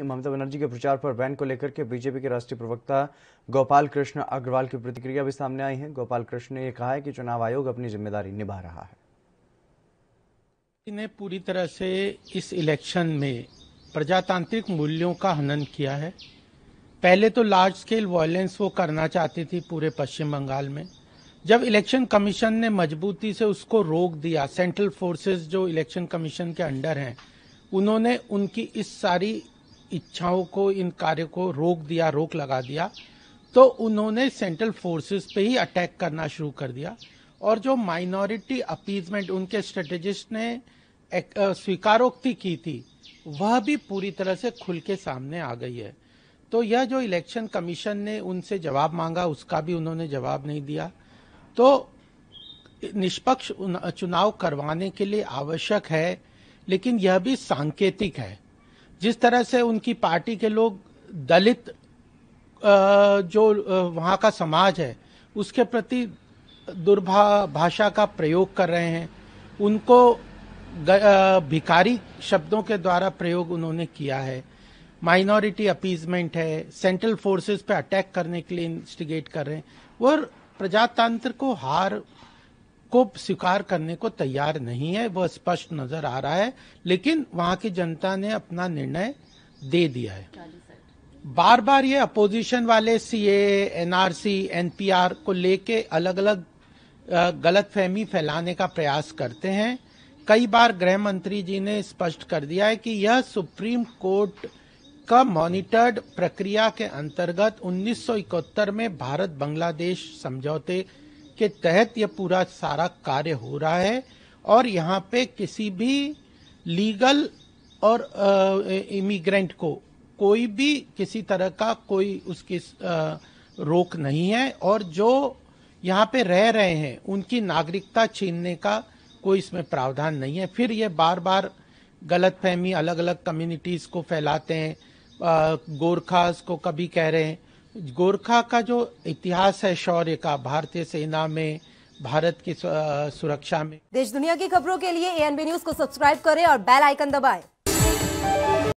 ममता बनर्जी के प्रचार पर बैन को लेकर के बीजेपी के राष्ट्रीय प्रवक्ता गोपाल कृष्ण अग्रवाल की प्रतिक्रिया भी सामने आई है। गोपाल कृष्ण ने यह कहा है कि चुनाव आयोग अपनी जिम्मेदारी निभा रहा है। ने पूरी तरह से इस इलेक्शन में प्रजातांत्रिक मूल्यों का हनन किया है। पहले तो लार्ज स्केल वायलेंस वो करना चाहती थी पूरे पश्चिम बंगाल में। जब इलेक्शन कमीशन ने मजबूती से उसको रोक दिया, सेंट्रल फोर्सेस जो इलेक्शन कमीशन के अंडर हैं, उन्होंने उनकी इस सारी इच्छाओं को, इन कार्यों को रोक दिया, रोक लगा दिया, तो उन्होंने सेंट्रल फोर्सेस पे ही अटैक करना शुरू कर दिया। और जो माइनॉरिटी अपीजमेंट उनके स्ट्रेटेजिस्ट ने स्वीकारोक्ति की थी, वह भी पूरी तरह से खुल के सामने आ गई है। तो यह जो इलेक्शन कमीशन ने उनसे जवाब मांगा, उसका भी उन्होंने जवाब नहीं दिया। तो निष्पक्ष चुनाव करवाने के लिए आवश्यक है, लेकिन यह भी सांकेतिक है। जिस तरह से उनकी पार्टी के लोग दलित जो वहाँ का समाज है उसके प्रति भाषा का प्रयोग कर रहे हैं, उनको भिखारी शब्दों के द्वारा प्रयोग उन्होंने किया है। माइनॉरिटी अपीजमेंट है, सेंट्रल फोर्सेस पे अटैक करने के लिए इंस्टिगेट कर रहे हैं। वो प्रजातंत्र को हार को स्वीकार करने को तैयार नहीं है, वह स्पष्ट नजर आ रहा है। लेकिन वहां की जनता ने अपना निर्णय दे दिया है। बार बार ये अपोजिशन वाले सीए, एनआरसी, एनपीआर को लेके अलग अलग गलतफहमी फैलाने का प्रयास करते हैं। कई बार गृह मंत्री जी ने स्पष्ट कर दिया है कि यह सुप्रीम कोर्ट का मॉनिटर्ड प्रक्रिया के अंतर्गत 1971 में भारत बांग्लादेश समझौते के तहत यह पूरा सारा कार्य हो रहा है। और यहाँ पे किसी भी लीगल और इमिग्रेंट को कोई भी किसी तरह का कोई उसकी रोक नहीं है। और जो यहाँ पे रह रहे हैं उनकी नागरिकता छीनने का कोई इसमें प्रावधान नहीं है। फिर ये बार बार गलतफहमी अलग अलग कम्युनिटीज को फैलाते हैं। गोरखास को कभी कह रहे हैं, गोरखा का जो इतिहास है शौर्य का, भारतीय सेना में, भारत की सुरक्षा में। देश दुनिया की खबरों के लिए एएनबी न्यूज को सब्सक्राइब करें और बेल आइकन दबाएं।